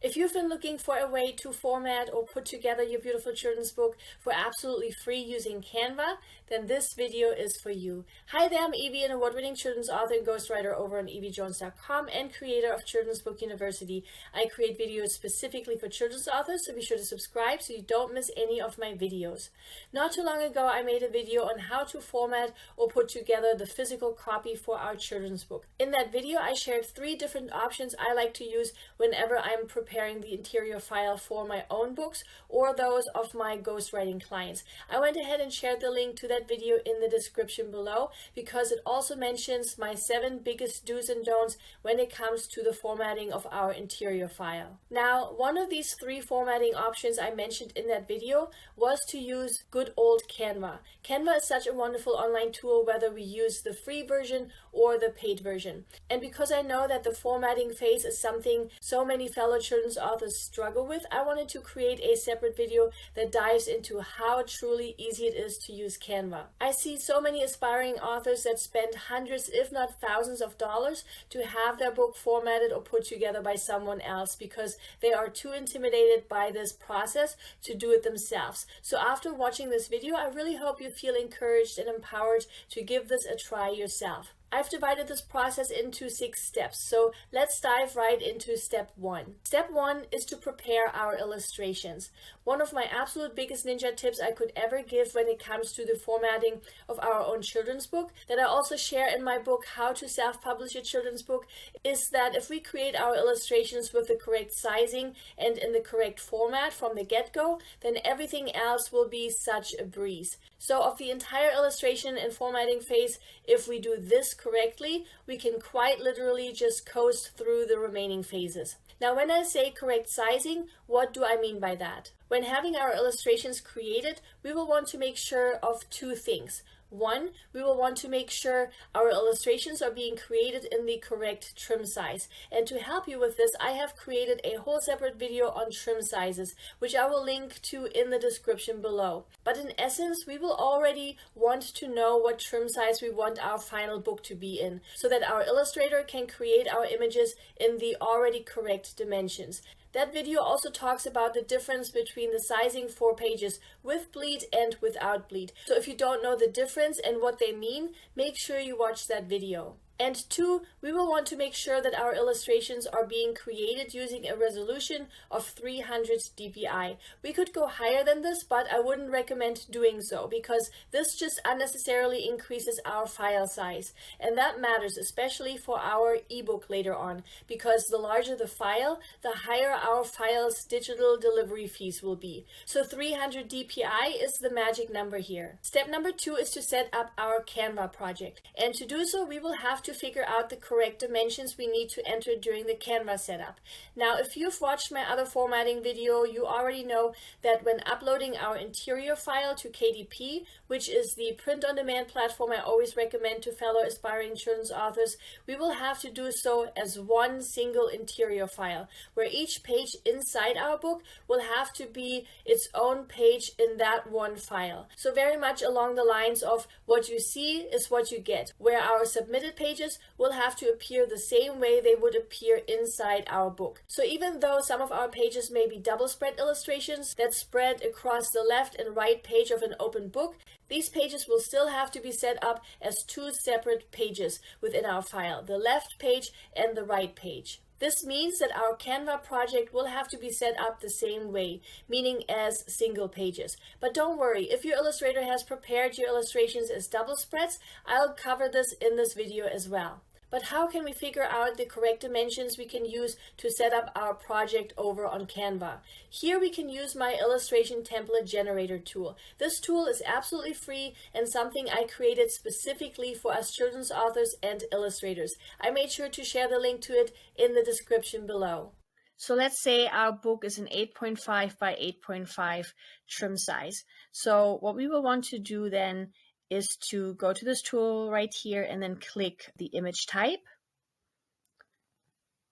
If you've been looking for a way to format or put together your beautiful children's book for absolutely free using Canva, then this video is for you. Hi there, I'm Eevi, an award-winning children's author and ghostwriter over on eevijones.com and creator of Children's Book University. I create videos specifically for children's authors, so be sure to subscribe so you don't miss any of my videos. Not too long ago, I made a video on how to format or put together the physical copy for our children's book. In that video, I shared 3 different options I like to use whenever I'm preparing the interior file for my own books or those of my ghostwriting clients. I went ahead and shared the link to that video in the description below because it also mentions my 7 biggest do's and don'ts when it comes to the formatting of our interior file. Now, one of these 3 formatting options I mentioned in that video was to use good old Canva. Canva is such a wonderful online tool whether we use the free version or the paid version. And because I know that the formatting phase is something so many fellow children's authors struggle with, I wanted to create a separate video that dives into how truly easy it is to use Canva. I see so many aspiring authors that spend hundreds, if not thousands of dollars to have their book formatted or put together by someone else because they are too intimidated by this process to do it themselves. So after watching this video, I really hope you feel encouraged and empowered to give this a try yourself. I've divided this process into 6 steps, so let's dive right into step 1. Step 1 is to prepare our illustrations. One of my absolute biggest ninja tips I could ever give when it comes to the formatting of our own children's book, that I also share in my book, How to Self-Publish Your Children's Book, is that if we create our illustrations with the correct sizing and in the correct format from the get-go, then everything else will be such a breeze. So of the entire illustration and formatting phase, if we do this correctly, we can quite literally just coast through the remaining phases. Now, when I say correct sizing, what do I mean by that? When having our illustrations created, we will want to make sure of 2 things. 1, we will want to make sure our illustrations are being created in the correct trim size. And to help you with this, I have created a whole separate video on trim sizes, which I will link to in the description below. But in essence, we will already want to know what trim size we want our final book to be in, so that our illustrator can create our images in the already correct dimensions. That video also talks about the difference between the sizing for pages with bleed and without bleed. So if you don't know the difference and what they mean, make sure you watch that video. And 2, we will want to make sure that our illustrations are being created using a resolution of 300 dpi. We could go higher than this, but I wouldn't recommend doing so because this just unnecessarily increases our file size. And that matters especially for our ebook later on, because the larger the file, the higher our file's digital delivery fees will be. So 300 dpi is the magic number here. Step number 2 is to set up our Canva project. And to do so, we will have to figure out the correct dimensions we need to enter during the Canva setup. Now, if you've watched my other formatting video, you already know that when uploading our interior file to KDP, which is the print-on-demand platform I always recommend to fellow aspiring children's authors, we will have to do so as one single interior file, where each page inside our book will have to be its own page in that one file. So very much along the lines of what you see is what you get, where our submitted pages will have to appear the same way they would appear inside our book. So even though some of our pages may be double spread illustrations that spread across the left and right page of an open book, these pages will still have to be set up as 2 separate pages within our file, the left page and the right page. This means that our Canva project will have to be set up the same way, meaning as single pages. But don't worry, if your illustrator has prepared your illustrations as double spreads, I'll cover this in this video as well. But how can we figure out the correct dimensions we can use to set up our project over on Canva? Here we can use my illustration template generator tool. This tool is absolutely free and something I created specifically for us children's authors and illustrators. I made sure to share the link to it in the description below. So let's say our book is an 8.5 by 8.5 trim size. So what we will want to do then is to go to this tool right here and then click the image type.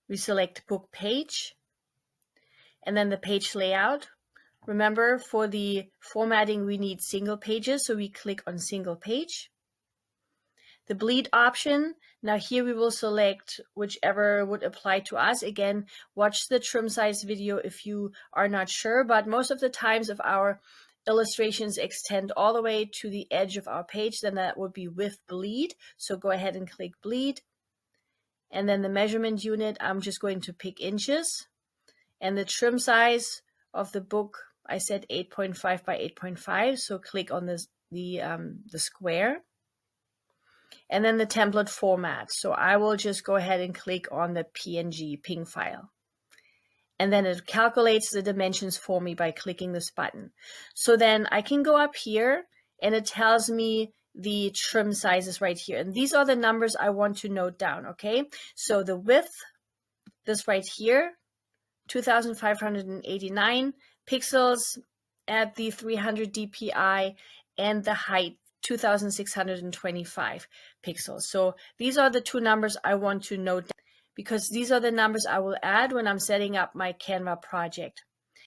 We select book page and then the page layout. Remember, for the formatting we need single pages, so we click on single page. The bleed option, Now here we will select whichever would apply to us. Again, watch the trim size video if you are not sure, but most of the times if our illustrations extend all the way to the edge of our page, then that would be with bleed. So go ahead and click bleed. And then the measurement unit, I'm just going to pick inches. And the trim size of the book, I said 8.5 by 8.5. So click on the square. And then the template format. So I will just go ahead and click on the PNG file. And then it calculates the dimensions for me by clicking this button. So then I can go up here and it tells me the trim sizes right here. And these are the numbers I want to note down, okay? So the width, this right here, 2589 pixels at the 300 dpi, and the height 2625 pixels. So these are the two numbers I want to note down, because these are the numbers I will add when I'm setting up my Canva project.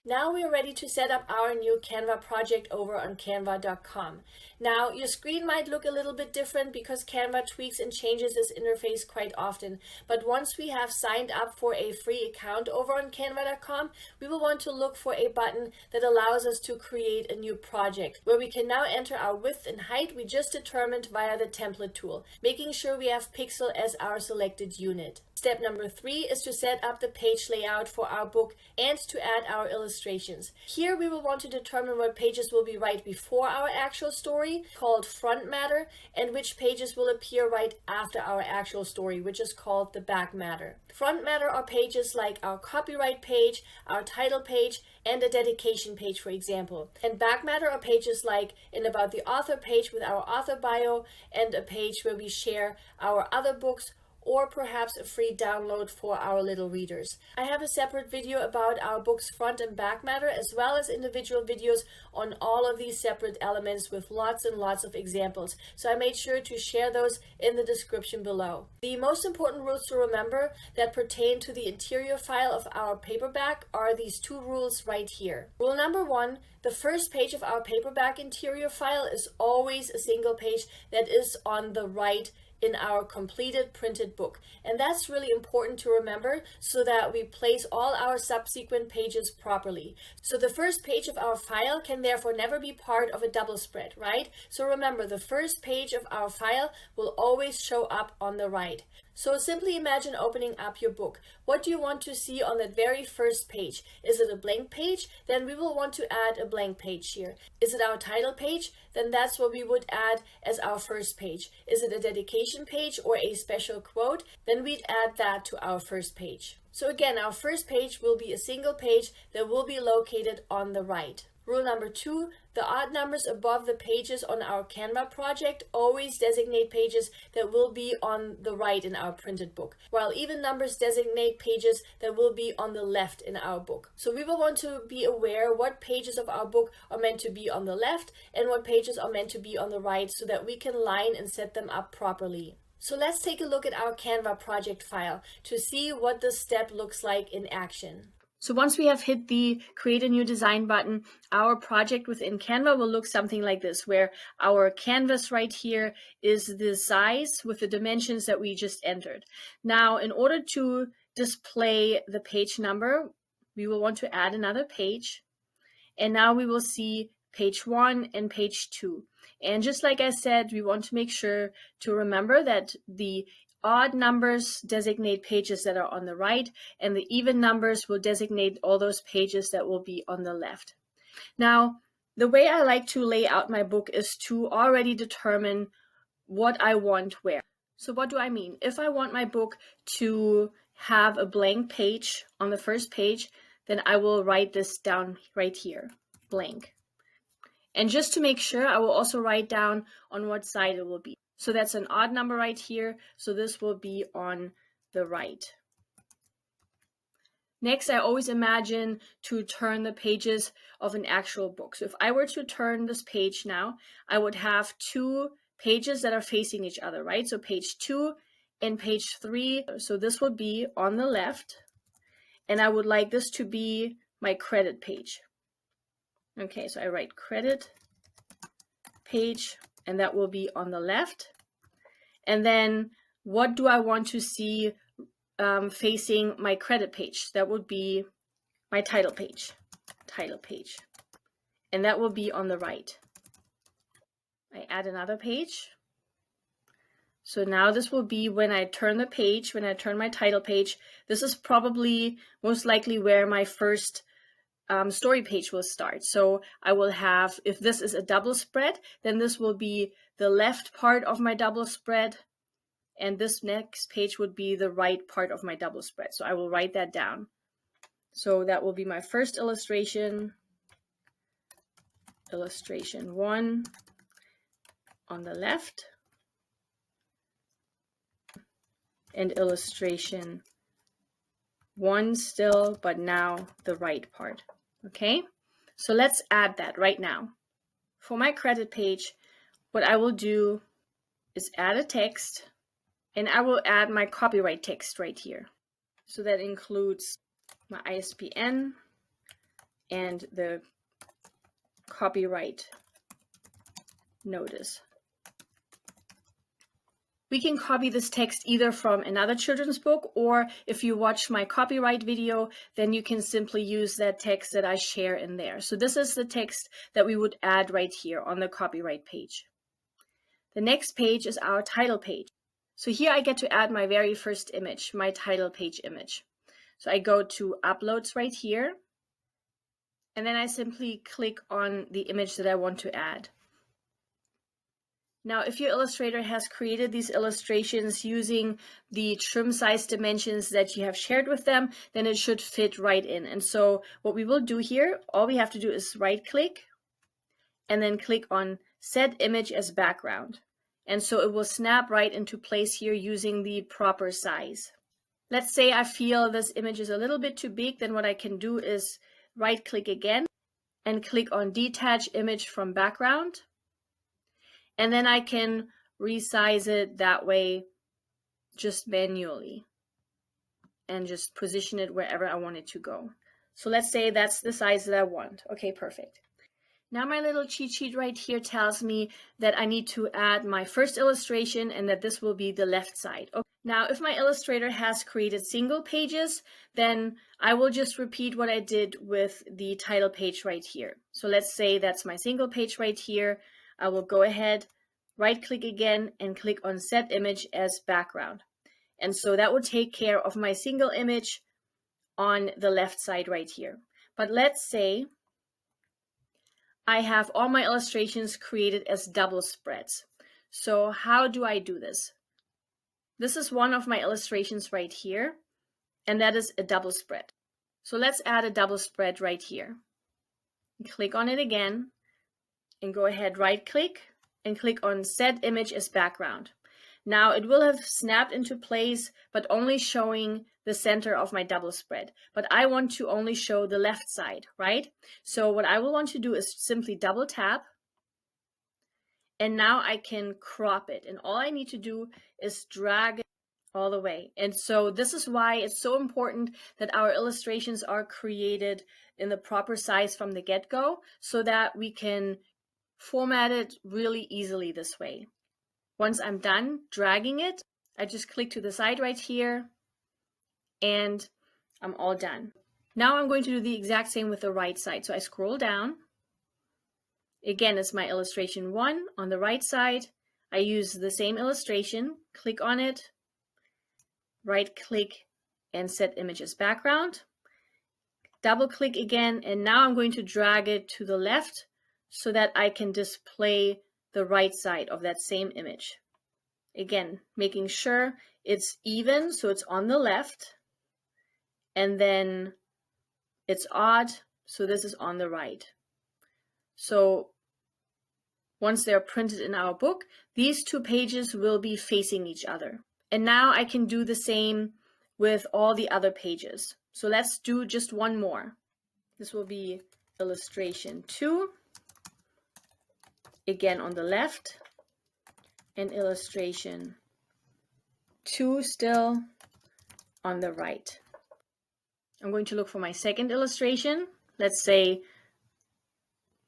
Now we are ready to set up our new Canva project over on canva.com. Now your screen might look a little bit different because Canva tweaks and changes this interface quite often. But once we have signed up for a free account over on canva.com, we will want to look for a button that allows us to create a new project, where we can now enter our width and height we just determined via the template tool, making sure we have pixel as our selected unit. Step number 3 is to set up the page layout for our book and to add our illustrations. Here we will want to determine what pages will be right before our actual story, called front matter, and which pages will appear right after our actual story, which is called the back matter. Front matter are pages like our copyright page, our title page, and a dedication page, for example. And back matter are pages like an About the Author page with our author bio, and a page where we share our other books, or perhaps a free download for our little readers. I have a separate video about our book's front and back matter, as well as individual videos on all of these separate elements with lots and lots of examples. So I made sure to share those in the description below. The most important rules to remember that pertain to the interior file of our paperback are these two rules right here. Rule number 1, the first page of our paperback interior file is always a single page that is on the right in our completed printed book. And that's really important to remember so that we place all our subsequent pages properly. So the first page of our file can therefore never be part of a double spread, right? So remember, the first page of our file will always show up on the right. So simply imagine opening up your book. What do you want to see on that very first page? Is it a blank page? Then we will want to add a blank page here. Is it our title page? Then that's what we would add as our first page. Is it a dedication page or a special quote? Then we'd add that to our first page. So again, our first page will be a single page that will be located on the right. Rule number 2, the odd numbers above the pages on our Canva project always designate pages that will be on the right in our printed book, while even numbers designate pages that will be on the left in our book. So we will want to be aware what pages of our book are meant to be on the left and what pages are meant to be on the right, so that we can line and set them up properly. So let's take a look at our Canva project file to see what this step looks like in action. So once we have hit the Create a New Design button, our project within Canva will look something like this, where our canvas right here is the size with the dimensions that we just entered. Now, in order to display the page number, we will want to add another page. And now we will see page 1 and page 2. And just like I said, we want to make sure to remember that the odd numbers designate pages that are on the right, and the even numbers will designate all those pages that will be on the left. Now, the way I like to lay out my book is to already determine what I want where. So what do I mean? If I want my book to have a blank page on the first page, then I will write this down right here, blank. And just to make sure, I will also write down on what side it will be. So that's an odd number right here, so this will be on the right. Next, I always imagine to turn the pages of an actual book. So if I were to turn this page now, I would have two pages that are facing each other, right? So page 2 and page 3. So this will be on the left, and I would like this to be my credit page. Okay, so I write credit page, and that will be on the left. And then what do I want to see facing my credit page? That would be my title page, and that will be on the right. I add another page. So now this will be when I turn the page, when I turn my title page. This is probably most likely where my first story page will start. So I will have, if this is a double spread, then this will be the left part of my double spread, and this next page would be the right part of my double spread. So I will write that down. So that will be my first illustration, illustration 1 on the left, and illustration 1 still, but now the right part. Okay, so let's add that right now. For my credit page, what I will do is add a text, and I will add my copyright text right here. So that includes my ISBN and the copyright notice. We can copy this text either from another children's book, or if you watch my copyright video, then you can simply use that text that I share in there. So this is the text that we would add right here on the copyright page. The next page is our title page. So here I get to add my very first image, my title page image. So I go to Uploads right here, and then I simply click on the image that I want to add. Now, if your illustrator has created these illustrations using the trim size dimensions that you have shared with them, then it should fit right in. And so what we will do here, all we have to do is right click and then click on Set Image as Background. And so it will snap right into place here using the proper size. Let's say I feel this image is a little bit too big, then what I can do is right click again and click on Detach Image from Background. And then I can resize it that way just manually and just position it wherever I want it to go. So let's say that's the size that I want. Okay, perfect. Now my little cheat sheet right here tells me that I need to add my first illustration and that this will be the left side. Okay. Now, if my illustrator has created single pages, then I will just repeat what I did with the title page right here. So let's say that's my single page right here. I will go ahead, right click again and click on Set Image as Background. And so that will take care of my single image on the left side right here. But let's say I have all my illustrations created as double spreads. So how do I do this? This is one of my illustrations right here, and that is a double spread. So let's add a double spread right here. Click on it again and go ahead, right click and click on Set Image as Background. Now it will have snapped into place, but only showing the center of my double spread. But I want to only show the left side, right? So what I will want to do is simply double tap, and now I can crop it. And all I need to do is drag it all the way. And so this is why it's so important that our illustrations are created in the proper size from the get-go, so that we can format it really easily this way. Once I'm done dragging it, I just click to the side right here and I'm all done. Now I'm going to do the exact same with the right side. So I scroll down. Again, it's my illustration 1 on the right side. I use the same illustration, click on it, right click and Set Image as Background. Double click again, and now I'm going to drag it to the left so that I can display the right side of that same image. Again, making sure it's even, so it's on the left, and then it's odd, so this is on the right. So once they're printed in our book, these two pages will be facing each other. And now I can do the same with all the other pages. So let's do just one more. This will be illustration 2, again on the left, and illustration 2 still on the right. I'm going to look for my second illustration. Let's say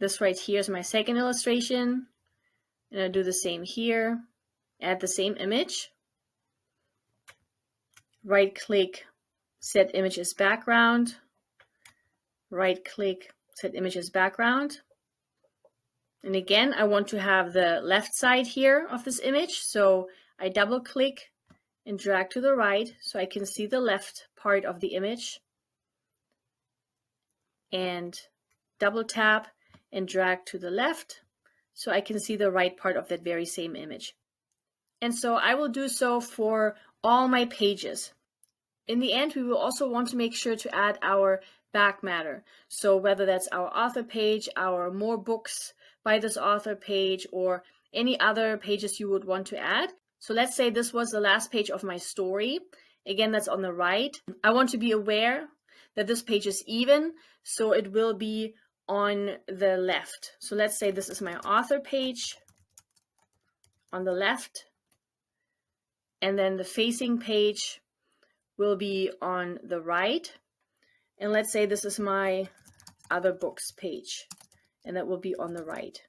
this right here is my second illustration, and I do the same here, add the same image. right click, set image as background, right click, set image as background. And again, I want to have the left side here of this image. So I double click and drag to the right so I can see the left part of the image. And double tap and drag to the left so I can see the right part of that very same image. And so I will do so for all my pages. In the end, we will also want to make sure to add our back matter. So whether that's our author page, our more books by this author page, or any other pages you would want to add. So let's say this was the last page of my story. Again, that's on the right. I want to be aware that this page is even, so it will be on the left. So let's say this is my author page on the left, and then the facing page will be on the right. And let's say this is my other books page, and that will be on the right.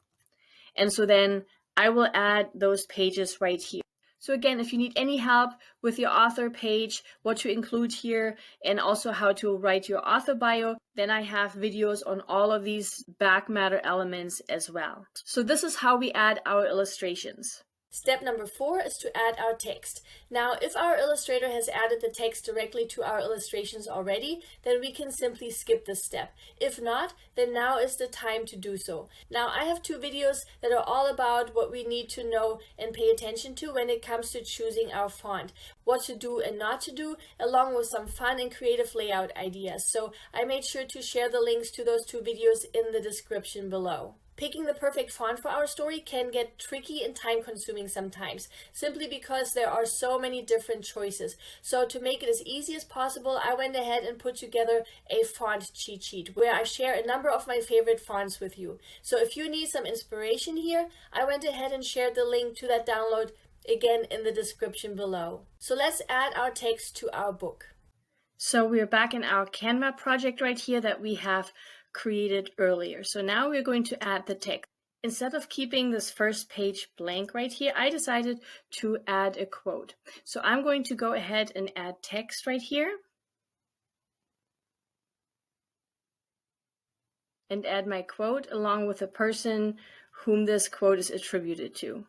And so then I will add those pages right here. So again, if you need any help with your author page, what to include here, and also how to write your author bio, then I have videos on all of these back matter elements as well. So this is how we add our illustrations. Step number 4 is to add our text. Now, if our illustrator has added the text directly to our illustrations already, then we can simply skip this step. If not, then now is the time to do so. Now, I have 2 videos that are all about what we need to know and pay attention to when it comes to choosing our font, what to do and not to do, along with some fun and creative layout ideas. So I made sure to share the links to those 2 videos in the description below. Picking the perfect font for our story can get tricky and time-consuming sometimes, simply because there are so many different choices. So to make it as easy as possible, I went ahead and put together a font cheat sheet where I share a number of my favorite fonts with you. So if you need some inspiration here, I went ahead and shared the link to that download again in the description below. So let's add our text to our book. So we're back in our Canva project right here that we have created earlier. So now we're going to add the text. Instead of keeping this first page blank right here, I decided to add a quote. So I'm going to go ahead and add text right here and add my quote along with the person whom this quote is attributed to.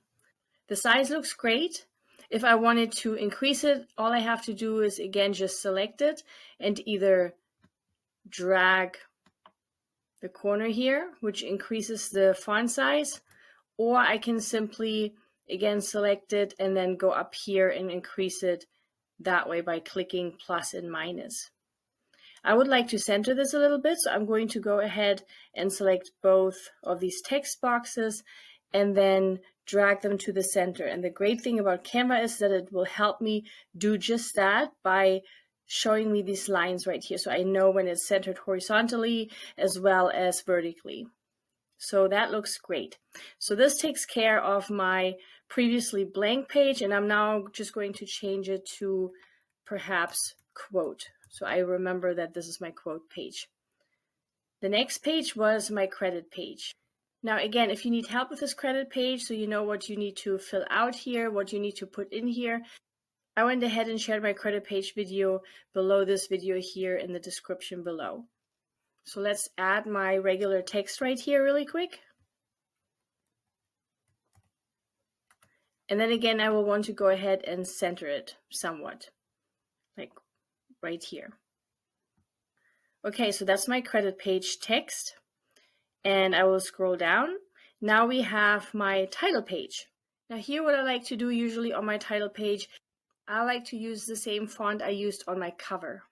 The size looks great. If I wanted to increase it, all I have to do is again just select it and either drag the corner here, which increases the font size, or I can simply again select it and then go up here and increase it that way by clicking plus and minus. I would like to center this a little bit, so I'm going to go ahead and select both of these text boxes and then drag them to the center. And the great thing about Canva is that it will help me do just that by showing me these lines right here. So I know when it's centered horizontally as well as vertically. So that looks great. So this takes care of my previously blank page, and I'm now just going to change it to perhaps quote. So I remember that this is my quote page. The next page was my credit page. Now again, if you need help with this credit page, so you know what you need to fill out here, what you need to put in here, I went ahead and shared my credit page video below this video here in the description below. So let's add my regular text right here really quick. And then again, I will want to go ahead and center it somewhat, like right here. Okay, so that's my credit page text. And I will scroll down. Now we have my title page. Now here, what I like to do usually on my title page, I like to use the same font I used on my cover.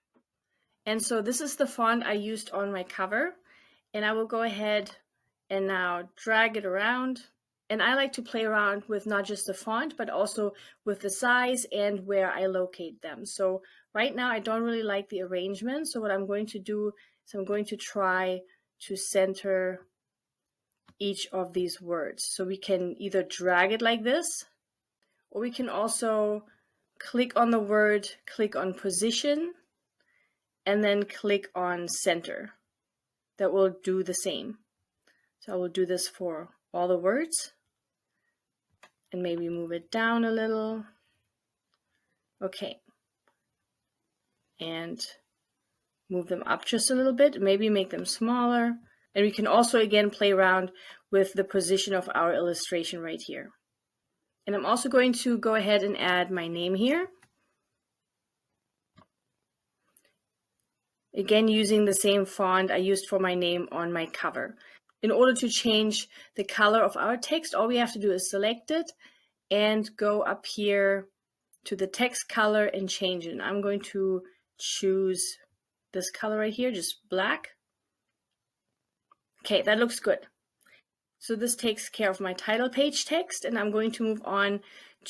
And so this is the font I used on my cover. And I will go ahead and now drag it around. And I like to play around with not just the font, but also with the size and where I locate them. So right now I don't really like the arrangement. So what I'm going to do is I'm going to try to center each of these words. So we can either drag it like this, or we can also click on the word, click on position, and then click on center. That will do the same. So I will do this for all the words and maybe move it down a little. Okay. and move them up just a little bit, maybe make them smaller. And we can also again play around with the position of our illustration right here. And I'm also going to go ahead and add my name here. Again, using the same font I used for my name on my cover. In order to change the color of our text, all we have to do is select it and go up here to the text color and change it. And I'm going to choose this color right here, just black. Okay, that looks good. So this takes care of my title page text, and I'm going to move on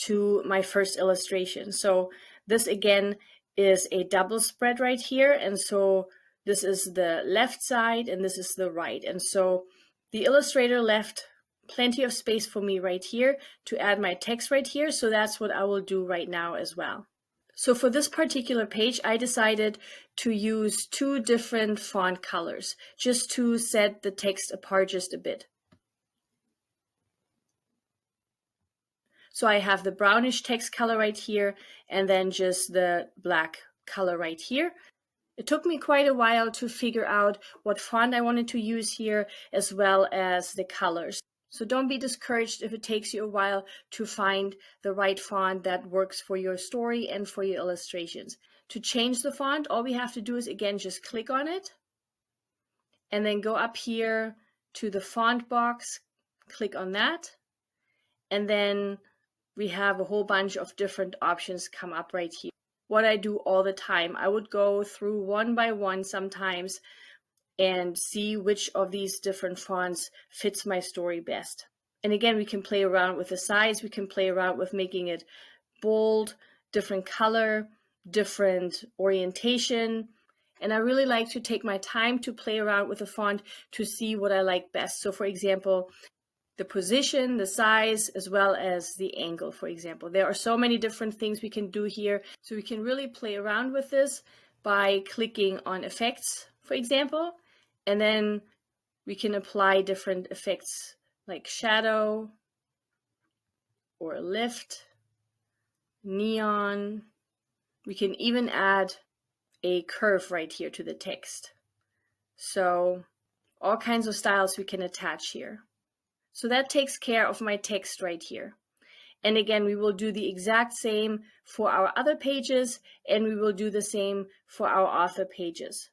to my first illustration. So this again is a double spread right here, and so this is the left side and this is the right. And so the illustrator left plenty of space for me right here to add my text right here, so that's what I will do right now as well. So for this particular page, I decided to use 2 different font colors just to set the text apart just a bit. So I have the brownish text color right here and then just the black color right here. It took me quite a while to figure out what font I wanted to use here as well as the colors. So don't be discouraged if it takes you a while to find the right font that works for your story and for your illustrations. To change the font, all we have to do is again just click on it and then go up here to the font box, click on that, and then we have a whole bunch of different options come up right here. What I do all the time, I would go through one by one sometimes and see which of these different fonts fits my story best. And again, we can play around with the size, we can play around with making it bold, different color, different orientation. And I really like to take my time to play around with the font to see what I like best. So for example, the position, the size, as well as the angle, for example. There are so many different things we can do here. So we can really play around with this by clicking on effects, for example, and then we can apply different effects like shadow or lift, neon. We can even add a curve right here to the text. So all kinds of styles we can attach here. So that takes care of my text right here. And again, we will do the exact same for our other pages, and we will do the same for our author pages.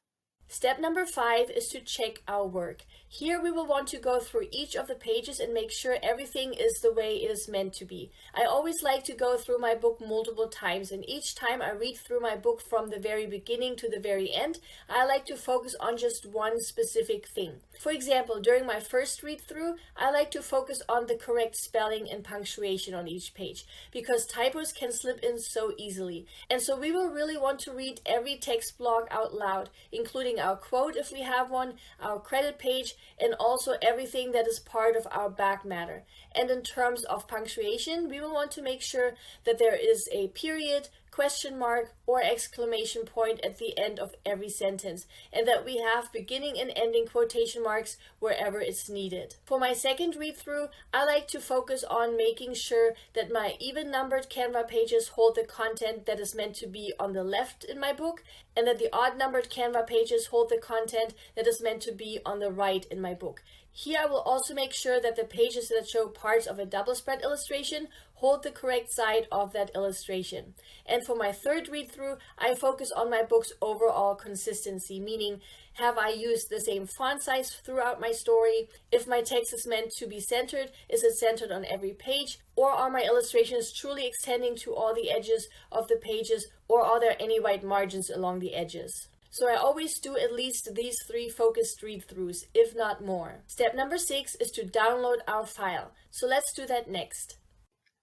Step number 5 is to check our work. Here we will want to go through each of the pages and make sure everything is the way it is meant to be. I always like to go through my book multiple times, and each time I read through my book from the very beginning to the very end, I like to focus on just one specific thing. For example, during my first read through, I like to focus on the correct spelling and punctuation on each page, because typos can slip in so easily. And so we will really want to read every text block out loud, including our quote if we have one, our credit page, and also everything that is part of our back matter. And in terms of punctuation, we will want to make sure that there is a period, question mark, or exclamation point at the end of every sentence, and that we have beginning and ending quotation marks wherever it's needed. For my second read through, I like to focus on making sure that my even numbered Canva pages hold the content that is meant to be on the left in my book, and that the odd numbered Canva pages hold the content that is meant to be on the right in my book. Here I will also make sure that the pages that show parts of a double spread illustration hold the correct side of that illustration. And for my third read through, I focus on my book's overall consistency, meaning have I used the same font size throughout my story? If my text is meant to be centered, is it centered on every page? Or are my illustrations truly extending to all the edges of the pages, or are there any white margins along the edges? So I always do at least these 3 focused read-throughs, if not more. Step number 6 is to download our file. So let's do that next.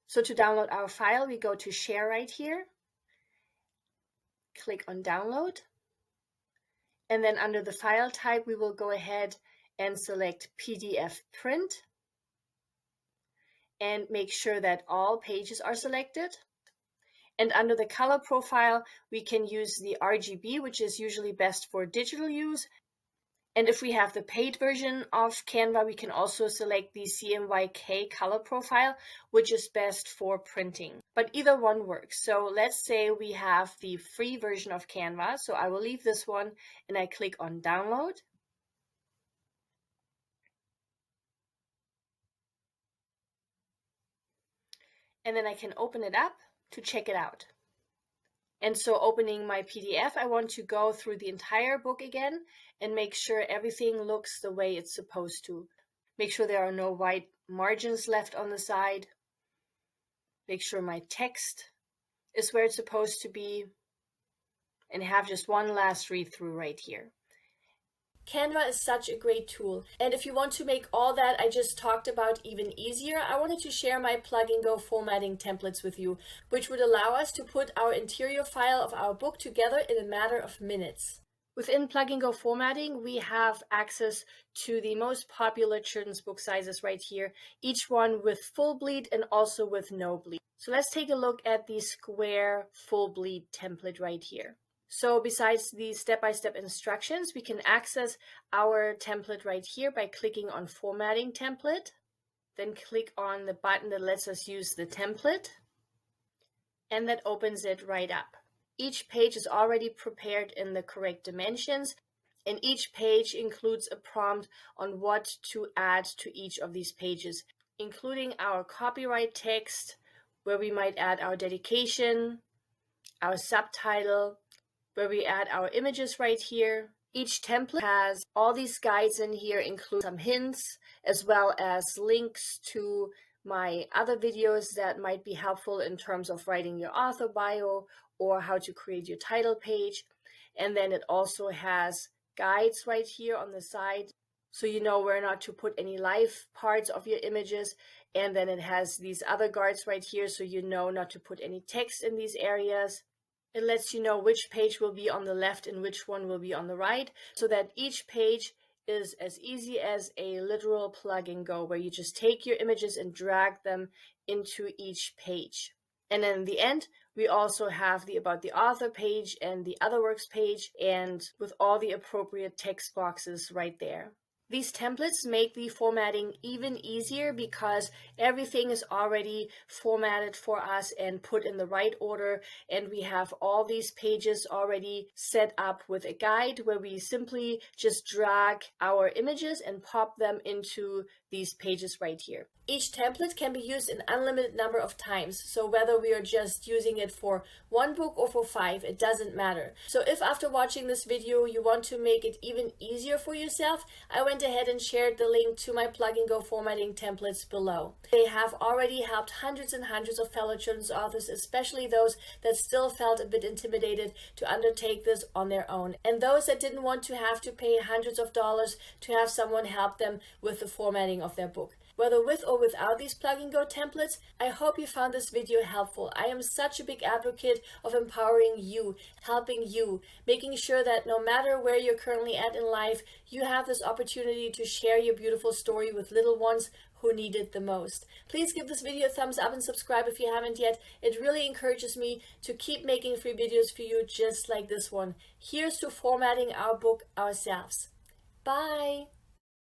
So to download our file, we go to Share right here, click on Download, and then under the file type, we will go ahead and select PDF Print and make sure that all pages are selected. And under the color profile, we can use the RGB, which is usually best for digital use. And if we have the paid version of Canva, we can also select the CMYK color profile, which is best for printing. But either one works. So let's say we have the free version of Canva. So I will leave this one and I click on download. And then I can open it up to check it out. And so opening my PDF, I want to go through the entire book again and make sure everything looks the way it's supposed to. Make sure there are no white margins left on the side. Make sure my text is where it's supposed to be. And have just one last read through right here. Canva is such a great tool. And if you want to make all that I just talked about even easier, I wanted to share my plug and go formatting templates with you, which would allow us to put our interior file of our book together in a matter of minutes. Within Plug and Go formatting, we have access to the most popular children's book sizes right here, each one with full bleed and also with no bleed. So let's take a look at the square full bleed template right here. So besides the step-by-step instructions, we can access our template right here by clicking on Formatting Template. Then click on the button that lets us use the template. And that opens it right up. Each page is already prepared in the correct dimensions. And each page includes a prompt on what to add to each of these pages, including our copyright text, where we might add our dedication, our subtitle, where we add our images right here. Each template has all these guides in here, include some hints, as well as links to my other videos that might be helpful in terms of writing your author bio or how to create your title page. And then it also has guides right here on the side, so you know where not to put any live parts of your images. And then it has these other guides right here, so you know not to put any text in these areas. It lets you know which page will be on the left and which one will be on the right, so that each page is as easy as a literal plug and go, where you just take your images and drag them into each page. And then in the end, we also have the About the Author page and the Other Works page, and with all the appropriate text boxes right there. These templates make the formatting even easier because everything is already formatted for us and put in the right order, and we have all these pages already set up with a guide where we simply just drag our images and pop them into these pages right here. Each template can be used an unlimited number of times, so whether we are just using it for one book or for 5, it doesn't matter. So if after watching this video you want to make it even easier for yourself, I went ahead and shared the link to my Plug and Go formatting templates below. They have already helped hundreds and hundreds of fellow children's authors, especially those that still felt a bit intimidated to undertake this on their own, and those that didn't want to have to pay hundreds of dollars to have someone help them with the formatting of their book. Whether with or without these Plug and Go templates, I hope you found this video helpful. I am such a big advocate of empowering you, helping you, making sure that no matter where you're currently at in life, you have this opportunity to share your beautiful story with little ones who need it the most. Please give this video a thumbs up and subscribe if you haven't yet. It really encourages me to keep making free videos for you just like this one. Here's to formatting our book ourselves. Bye!